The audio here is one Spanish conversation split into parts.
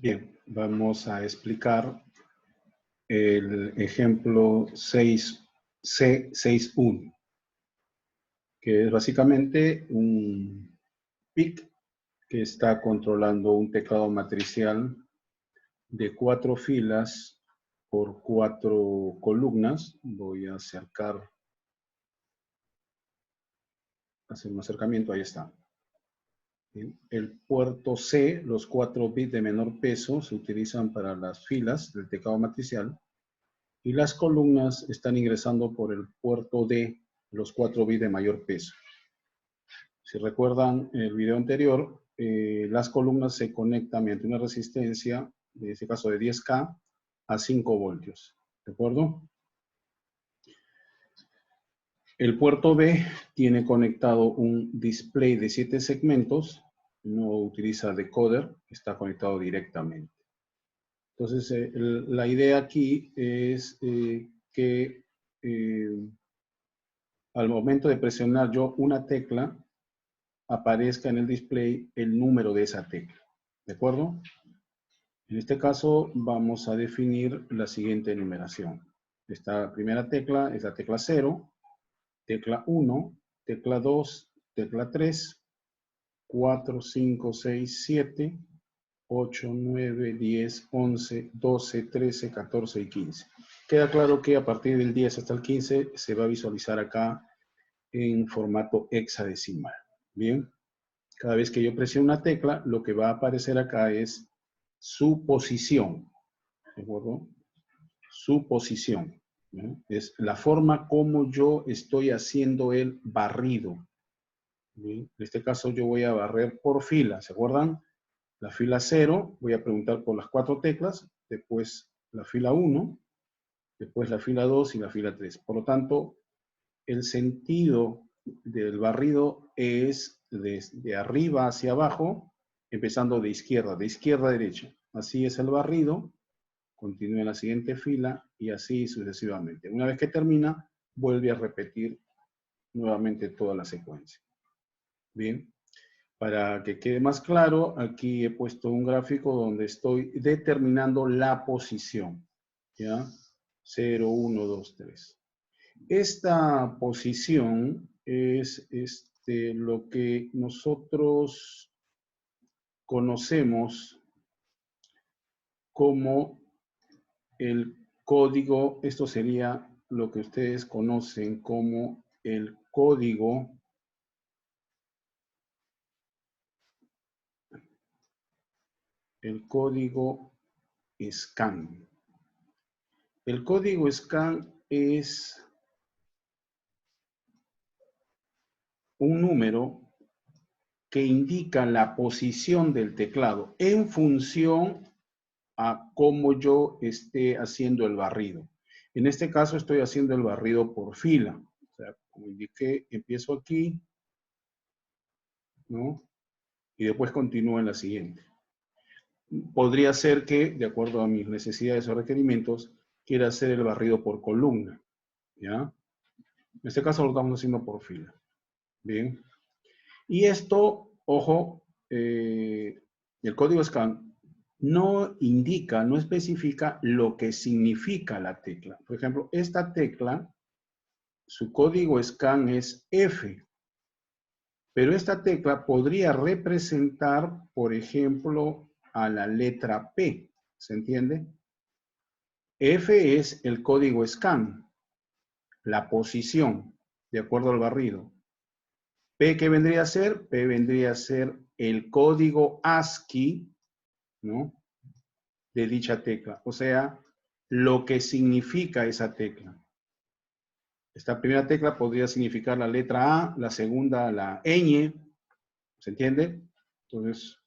Bien, vamos a explicar el ejemplo 6C61, que es básicamente un PIC que está controlando un teclado matricial de 4 filas por 4 columnas. Voy a hacer un acercamiento, ahí está. Bien. El puerto C, los 4 bits de menor peso, se utilizan para las filas del teclado matricial. Y las columnas están ingresando por el puerto D, los 4 bits de mayor peso. Si recuerdan el video anterior, las columnas se conectan mediante una resistencia, en este caso de 10K, a 5 voltios. ¿De acuerdo? El puerto B tiene conectado un display de 7 segmentos, no utiliza decoder, está conectado directamente. Entonces, la idea aquí es que al momento de presionar yo una tecla, aparezca en el display el número de esa tecla. ¿De acuerdo? En este caso vamos a definir la siguiente numeración. Esta primera tecla es la tecla 0, tecla 1, tecla 2, tecla 3, 4, 5, 6, 7, 8, 9, 10, 11, 12, 13, 14 y 15. Queda claro que a partir del 10 hasta el 15 se va a visualizar acá en formato hexadecimal. Bien. Cada vez que yo presiono una tecla, lo que va a aparecer acá es su posición. ¿De acuerdo? Su posición. ¿No? Es la forma como yo estoy haciendo el barrido. ¿Bien? En este caso yo voy a barrer por fila. ¿Se acuerdan? La fila 0, voy a preguntar por las 4 teclas, después la fila 1, después la fila 2 y la fila 3. Por lo tanto, el sentido del barrido es de arriba hacia abajo, empezando de izquierda a derecha. Así es el barrido, continúa en la siguiente fila y así sucesivamente. Una vez que termina, vuelve a repetir nuevamente toda la secuencia. Bien, para que quede más claro, aquí he puesto un gráfico donde estoy determinando la posición. ¿Ya? 0, 1, 2, 3. Esta posición es lo que nosotros conocemos como el código. Esto sería lo que ustedes conocen como el código scan. El código scan es un número que indica la posición del teclado en función a cómo yo esté haciendo el barrido. En este caso estoy haciendo el barrido por fila. O sea, como indiqué, empiezo aquí, ¿no? Y después continúo en la siguiente. Podría ser que, de acuerdo a mis necesidades o requerimientos, quiera hacer el barrido por columna, ¿ya? En este caso lo estamos haciendo por fila. Bien. Y esto, ojo, el código scan no indica, no especifica lo que significa la tecla. Por ejemplo, esta tecla, su código scan es F, pero esta tecla podría representar, por ejemplo, a la letra P. ¿Se entiende? F es el código scan, la posición, de acuerdo al barrido. P, ¿qué vendría a ser? P vendría a ser el código ASCII, ¿no? De dicha tecla. O sea, lo que significa esa tecla. Esta primera tecla podría significar la letra A, la segunda la ñ. ¿Se entiende? Entonces,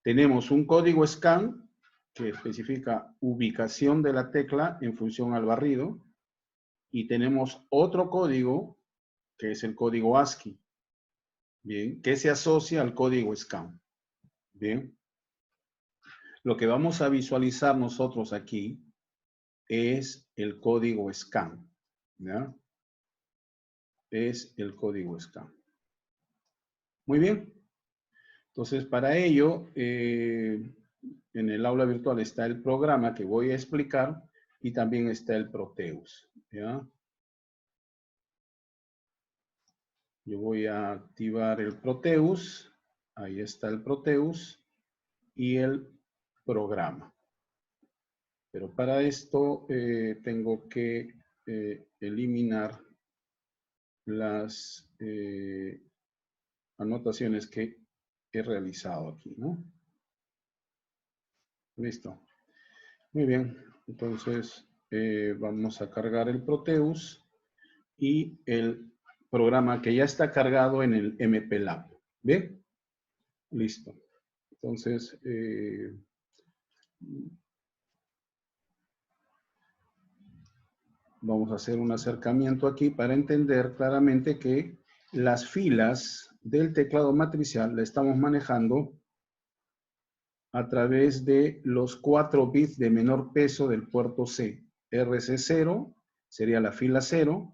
tenemos un código scan que especifica ubicación de la tecla en función al barrido. Y tenemos otro código que es el código ASCII. Bien, que se asocia al código scan. Bien. Lo que vamos a visualizar nosotros aquí es el código scan. ¿Ya? Es el código scan. Muy bien. Entonces, para ello, en el aula virtual está el programa que voy a explicar y también está el Proteus, ¿ya? Yo voy a activar el Proteus. Ahí está el Proteus y el programa. Pero para esto tengo que eliminar las anotaciones que he realizado aquí, ¿no? Listo. Muy bien. Entonces vamos a cargar el Proteus y el programa que ya está cargado en el MPLAB. ¿Bien? Listo. Entonces, vamos a hacer un acercamiento aquí para entender claramente que las filas del teclado matricial la estamos manejando a través de los 4 bits de menor peso del puerto C. RC0 sería la fila 0,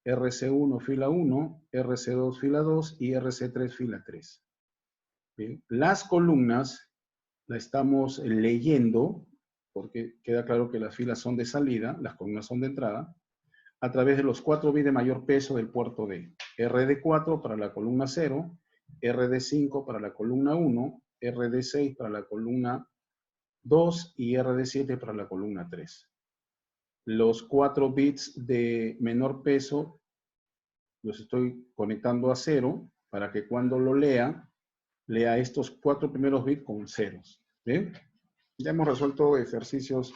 RC1 fila 1, RC2 fila 2 y RC3 fila 3. Bien. Las columnas la estamos leyendo, porque queda claro que las filas son de salida, las columnas son de entrada, a través de los 4 bits de mayor peso del puerto D. RD4 para la columna 0, RD5 para la columna 1, RD6 para la columna 2 y RD7 para la columna 3. Los 4 bits de menor peso los estoy conectando a 0 para que cuando lo lea estos 4 primeros bits con ceros. ¿Bien? Ya hemos resuelto ejercicios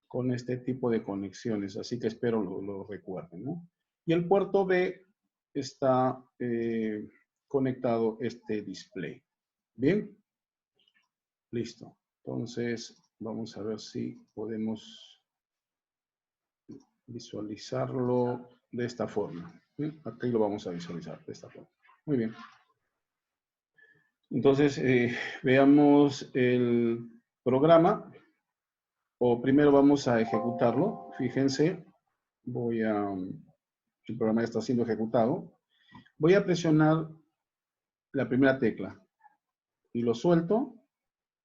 con este tipo de conexiones, así que espero lo recuerden, ¿no? Y el puerto B está conectado este display. ¿Bien? Listo. Entonces, vamos a ver si podemos visualizarlo de esta forma. ¿Sí? Aquí lo vamos a visualizar de esta forma. Muy bien. Entonces, veamos el programa. O primero vamos a ejecutarlo. Fíjense, el programa ya está siendo ejecutado. Voy a presionar la primera tecla y lo suelto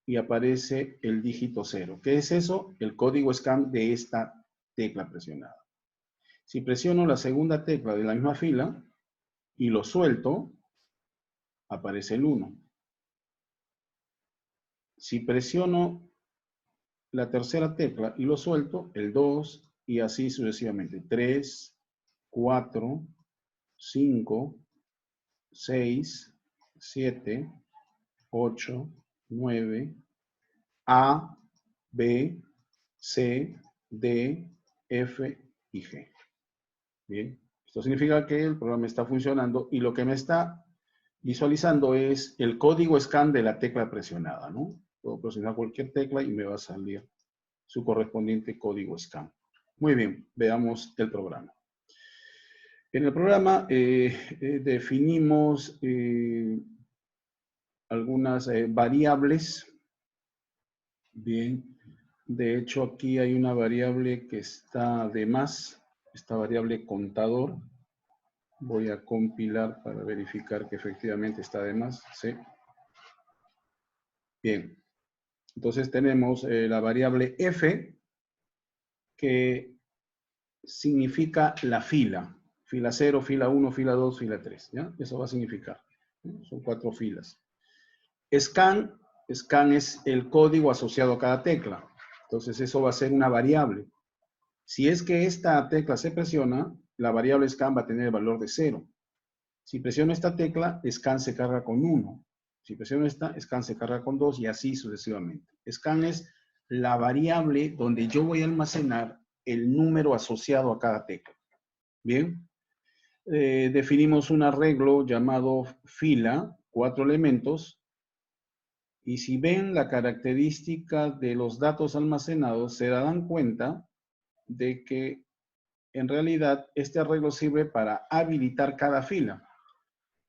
y aparece el dígito 0. ¿Qué es eso? El código scan de esta tecla presionada. Si presiono la segunda tecla de la misma fila y lo suelto, aparece el 1. Si presiono la tercera tecla y lo suelto, el 2 y así sucesivamente. 3, 4, 5, 6, 7, 8, 9, A, B, C, D, F y G. Bien, esto significa que el programa está funcionando y lo que me está visualizando es el código scan de la tecla presionada, ¿no? Puedo presionar cualquier tecla y me va a salir su correspondiente código scan. Muy bien, veamos el programa. En el programa definimos algunas variables. Bien, de hecho aquí hay una variable que está de más, esta variable contador. Voy a compilar para verificar que efectivamente está de más. ¿Sí? Bien, entonces tenemos la variable f, que significa la fila. Fila 0, fila 1, fila 2, fila 3. ¿Ya? Eso va a significar. ¿No? Son 4 filas. Scan es el código asociado a cada tecla. Entonces eso va a ser una variable. Si es que esta tecla se presiona, la variable scan va a tener el valor de 0. Si presiono esta tecla, scan se carga con 1. Si presiono esta, scan se carga con 2 y así sucesivamente. Scan es la variable donde yo voy a almacenar el número asociado a cada tecla. Bien. Definimos un arreglo llamado fila, 4 elementos. Y si ven la característica de los datos almacenados, se darán cuenta de que en realidad este arreglo sirve para habilitar cada fila.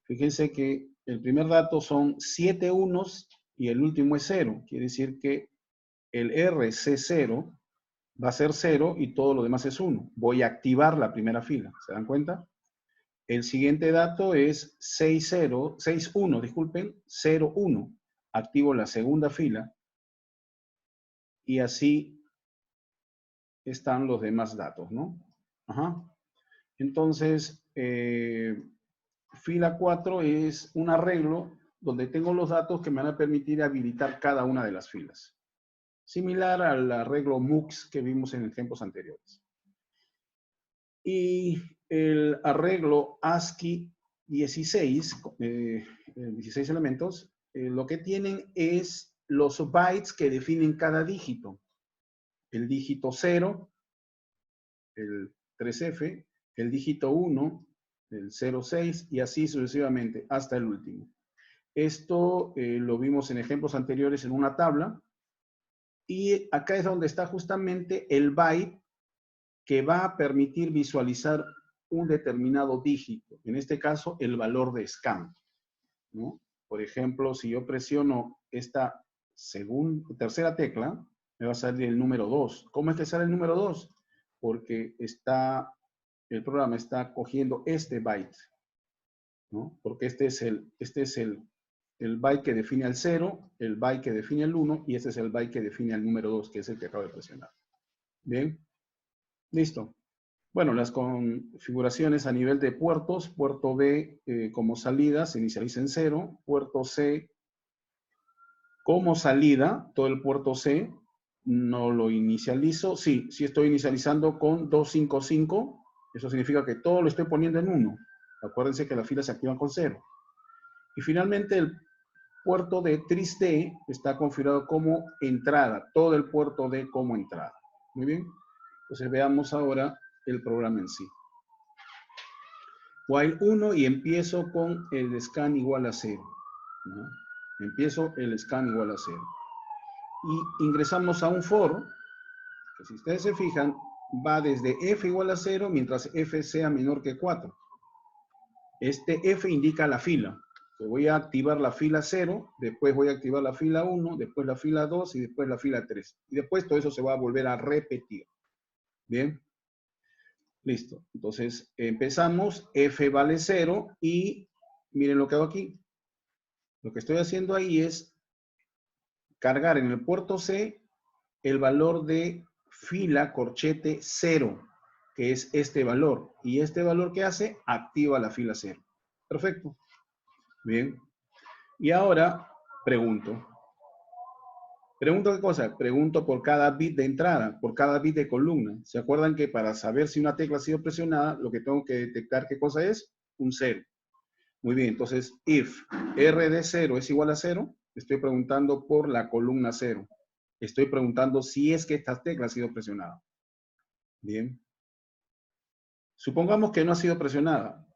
Fíjense que el primer dato son 7 unos y el último es 0. Quiere decir que el RC0 va a ser 0 y todo lo demás es 1. Voy a activar la primera fila. ¿Se dan cuenta? El siguiente dato es 61, disculpen, 01. Activo la segunda fila y así están los demás datos, ¿no? Ajá. Entonces, fila 4 es un arreglo donde tengo los datos que me van a permitir habilitar cada una de las filas. Similar al arreglo MUX que vimos en ejemplos anteriores. Y el arreglo ASCII 16, 16 elementos, lo que tienen es los bytes que definen cada dígito. El dígito 0, el 3F, el dígito 1, el 06 y así sucesivamente hasta el último. Esto lo vimos en ejemplos anteriores en una tabla y acá es donde está justamente el byte que va a permitir visualizar un determinado dígito, en este caso el valor de scan, ¿no? Por ejemplo, si yo presiono esta tercera tecla, me va a salir el número 2. ¿Cómo es que sale el número 2? Porque el programa está cogiendo este byte, ¿no? Porque este es el byte que define al 0, el byte que define al 1 y este es el byte que define al número 2, que es el que acabo de presionar. Bien, listo. Bueno, las configuraciones a nivel de puertos, puerto B como salida se inicializa en 0, puerto C como salida, todo el puerto C no lo inicializo, sí estoy inicializando con 255, eso significa que todo lo estoy poniendo en 1. Acuérdense que las filas se activan con 0. Y finalmente el puerto de tris D está configurado como entrada, todo el puerto D como entrada. Muy bien, entonces veamos ahora el programa en sí. While 1 y empiezo con el scan igual a 0. ¿No? Empiezo el scan igual a 0. Y ingresamos a un for, que si ustedes se fijan, va desde f igual a 0 mientras f sea menor que 4. Este f indica la fila. Voy a activar la fila 0, después voy a activar la fila 1, después la fila 2 y después la fila 3. Y después todo eso se va a volver a repetir. Bien. Listo. Entonces empezamos, f vale 0 y miren lo que hago aquí. Lo que estoy haciendo ahí es cargar en el puerto C el valor de fila corchete 0, que es este valor. Y este valor que hace, activa la fila 0. Perfecto. Bien. Y ahora pregunto. ¿Pregunto qué cosa? Pregunto por cada bit de entrada, por cada bit de columna. ¿Se acuerdan que para saber si una tecla ha sido presionada, lo que tengo que detectar qué cosa es? Un 0. Muy bien, entonces, if r de 0 es igual a 0, estoy preguntando por la columna 0. Estoy preguntando si es que esta tecla ha sido presionada. Bien. Supongamos que no ha sido presionada.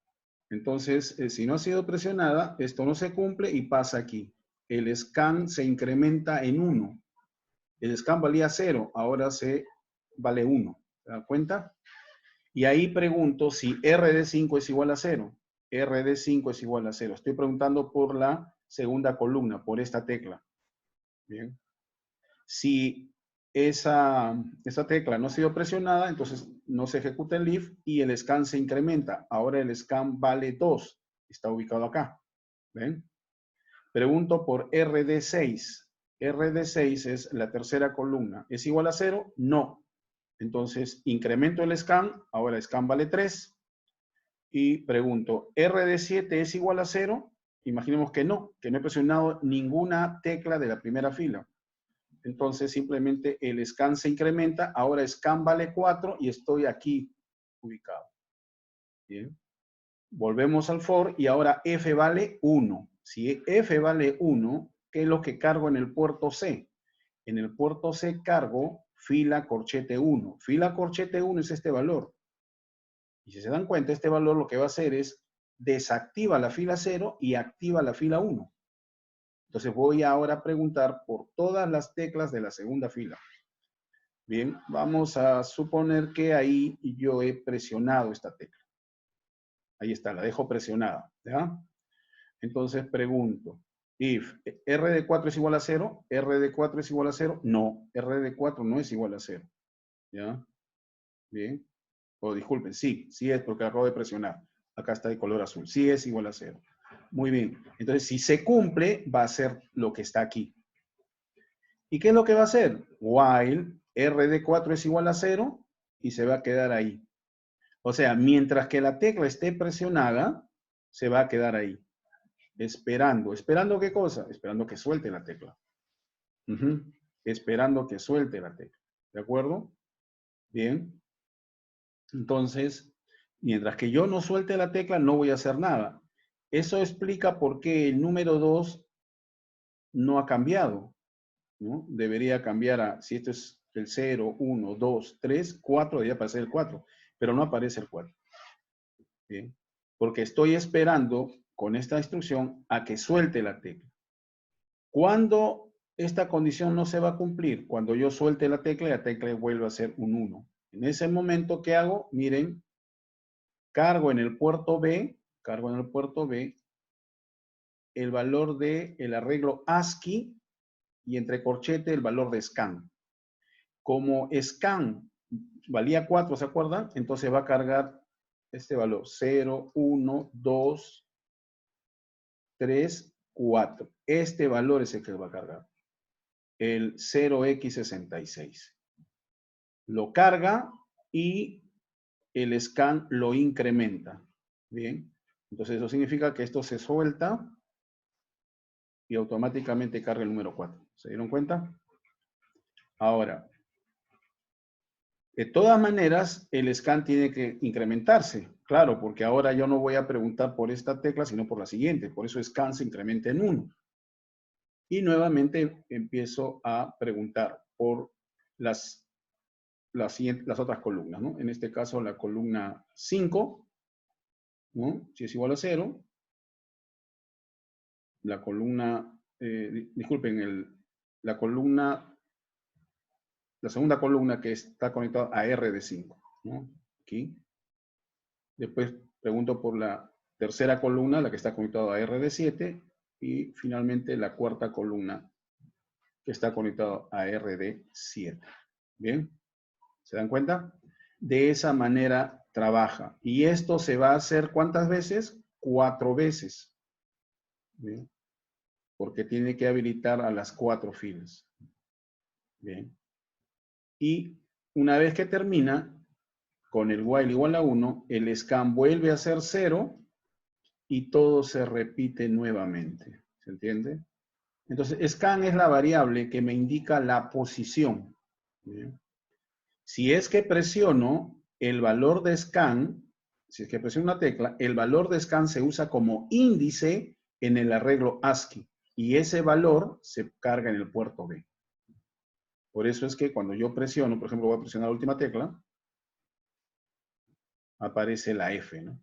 Entonces, si no ha sido presionada, esto no se cumple y pasa aquí. El scan se incrementa en 1. El scan valía 0, ahora se vale 1. ¿Se dan cuenta? Y ahí pregunto si R de 5 es igual a 0. R de 5 es igual a 0. Estoy preguntando por la segunda columna, por esta tecla. Bien. Si esa tecla no ha sido presionada, entonces no se ejecuta el if y el scan se incrementa. Ahora el scan vale 2. Está ubicado acá. ¿Ven? Pregunto por R de 6. R de 6 es la tercera columna. ¿Es igual a 0? No. Entonces incremento el scan. Ahora el scan vale 3. Y pregunto, ¿R de 7 es igual a 0? Imaginemos que no he presionado ninguna tecla de la primera fila. Entonces simplemente el scan se incrementa, ahora scan vale 4 y estoy aquí ubicado. Bien. Volvemos al for y ahora f vale 1. Si f vale 1, ¿qué es lo que cargo en el puerto C? En el puerto C cargo fila corchete 1. Fila corchete 1 es este valor. Y si se dan cuenta, este valor lo que va a hacer es desactiva la fila 0 y activa la fila 1. Entonces voy ahora a preguntar por todas las teclas de la segunda fila. Bien, vamos a suponer que ahí yo he presionado esta tecla. Ahí está, la dejo presionada. ¿Ya? Entonces pregunto, if R de 4 es igual a 0, R de 4 es igual a 0, no, R de 4 no es igual a 0. ¿Ya? Bien. O disculpen, sí es porque acabo de presionar. Acá está de color azul. Sí es igual a 0. Muy bien. Entonces, si se cumple, va a ser lo que está aquí. ¿Y qué es lo que va a hacer? While R de 4 es igual a 0 y se va a quedar ahí. O sea, mientras que la tecla esté presionada, se va a quedar ahí. Esperando. ¿Esperando qué cosa? Esperando que suelte la tecla. Esperando que suelte la tecla. ¿De acuerdo? Bien. Entonces, mientras que yo no suelte la tecla, no voy a hacer nada. Eso explica por qué el número 2 no ha cambiado, ¿no? Debería cambiar a, si esto es el 0, 1, 2, 3, 4, debería aparecer el 4, pero no aparece el 4. Bien. Porque estoy esperando con esta instrucción a que suelte la tecla. ¿Cuándo esta condición no se va a cumplir? Cuando yo suelte la tecla y la tecla vuelve a ser un 1. En ese momento, ¿qué hago? Miren, cargo en el puerto B el valor del arreglo ASCII y entre corchete el valor de scan. Como scan valía 4, ¿se acuerdan? Entonces va a cargar este valor, 0, 1, 2, 3, 4. Este valor es el que va a cargar, el 0x66. Lo carga y el scan lo incrementa. Bien, entonces eso significa que esto se suelta y automáticamente carga el número 4. ¿Se dieron cuenta? Ahora, de todas maneras, el scan tiene que incrementarse. Claro, porque ahora yo no voy a preguntar por esta tecla, sino por la siguiente. Por eso scan se incrementa en 1. Y nuevamente empiezo a preguntar por las otras columnas, ¿no? En este caso, la columna 5, ¿no? Si es igual a 0. La columna, disculpen, la segunda columna que está conectada a R de 5, ¿no? Aquí. Después pregunto por la tercera columna, la que está conectada a R de 7. Y finalmente la cuarta columna que está conectada a R de 7. ¿Bien? ¿Se dan cuenta? De esa manera trabaja. Y esto se va a hacer ¿cuántas veces? 4 veces. ¿Bien? Porque tiene que habilitar a las 4 filas. Bien. Y una vez que termina, con el while igual a 1, el scan vuelve a ser 0 y todo se repite nuevamente. ¿Se entiende? Entonces, scan es la variable que me indica la posición. ¿Bien? Si es que presiono el valor de scan, si es que presiono una tecla, el valor de scan se usa como índice en el arreglo ASCII y ese valor se carga en el puerto B. Por eso es que cuando yo presiono, por ejemplo, voy a presionar la última tecla, aparece la F, ¿no?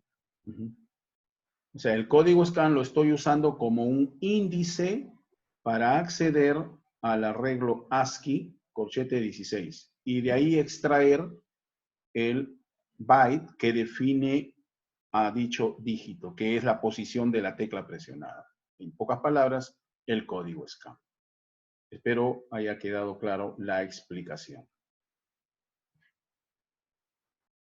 O sea, el código scan lo estoy usando como un índice para acceder al arreglo ASCII corchete 16 y de ahí extraer el byte que define a dicho dígito, que es la posición de la tecla presionada. En pocas palabras, el código scan. Espero haya quedado claro la explicación.